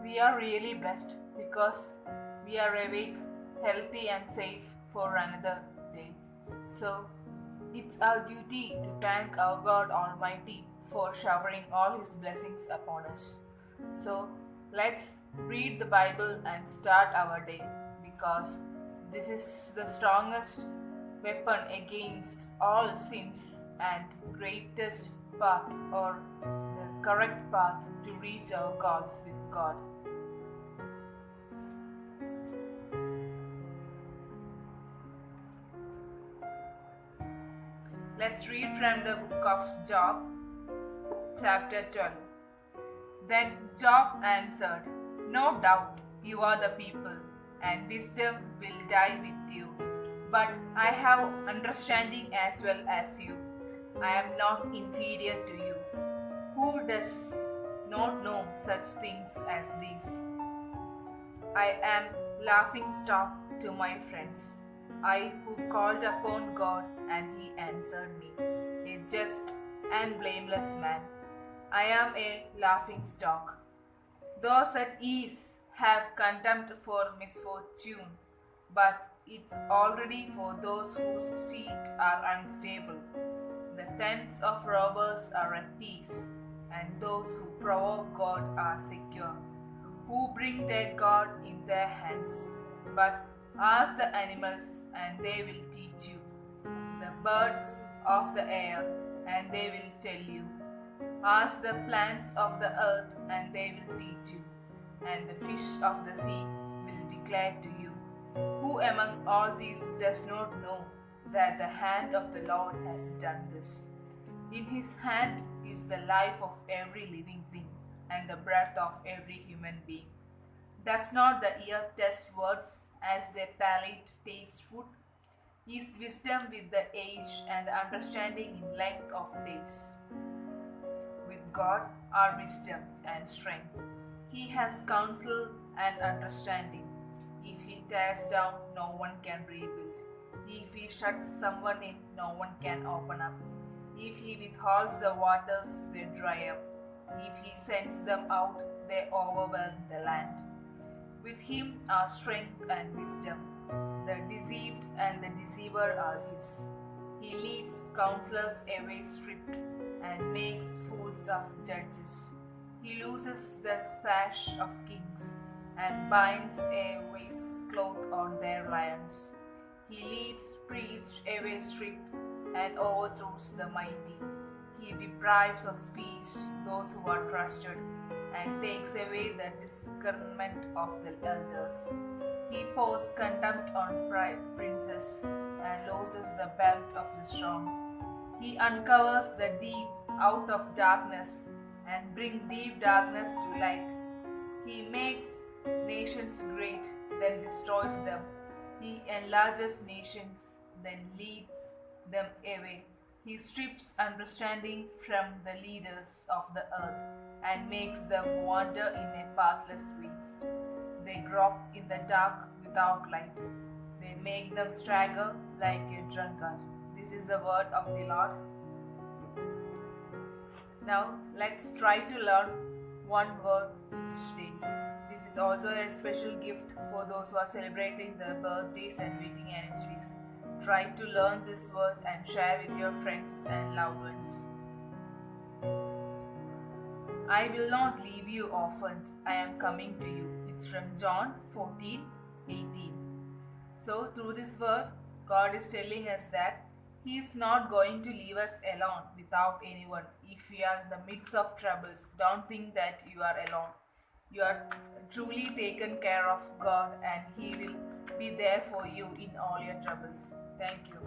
We are really blessed because we are awake, healthy, and safe for another day. So, it's our duty to thank our God Almighty for showering all His blessings upon us. So, let's read the Bible and start our day because this is the strongest weapon against all sins and greatest path or the correct path to reach our goals with God. Let's read from the book of Job, chapter 12. Then Job answered, "No doubt you are the people, and wisdom will die with you. But I have understanding as well as you. I am not inferior to you. Who does not know such things as these? I am laughing stock to my friends. I who called upon God and he answered me, a just and blameless man. I am a laughing stock. Those at ease have contempt for misfortune, but it's already for those whose feet are unstable. The tents of robbers are at peace, and those who provoke God are secure, who bring their God in their hands. But ask the animals, and they will teach you, the birds of the air, and they will tell you. Ask the plants of the earth, and they will teach you, and the fish of the sea will declare to you. Who among all these does not know that the hand of the Lord has done this? In his hand is the life of every living thing, and the breath of every human being. Does not the ear test words as their palate tastes food? Is wisdom with the age and the understanding in length of days? With God are wisdom and strength. He has counsel and understanding. If he tears down, no one can rebuild. If he shuts someone in, no one can open up. If he withholds the waters, they dry up. If he sends them out, they overwhelm the land. With him are strength and wisdom. The deceived and the deceiver are his. He leads counselors away stripped and makes fools of judges. He looses the sash of kings and binds a waistcloth on their lions. He leads priests away stripped and overthrows the mighty. He deprives of speech those who are trusted and takes away the discernment of the elders. He pours contempt on princes and looses the belt of the strong. He uncovers the deep out of darkness and brings deep darkness to light. He makes nations great, then destroys them. He enlarges nations, then leads them away. He strips understanding from the leaders of the earth and makes them wander in a pathless waste. They grope in the dark without light. They make them stagger like a drunkard. This is the word of the Lord. Now let's try to learn one word each day. This is also a special gift for those who are celebrating their birthdays and wedding anniversaries. Try to learn this word and share with your friends and loved ones. I will not leave you orphaned. I am coming to you. It's from John 14:18. So, through this word, God is telling us that He is not going to leave us alone without anyone. If we are in the midst of troubles, don't think that you are alone. You are truly taken care of God, and He will be there for you in all your troubles. Thank you.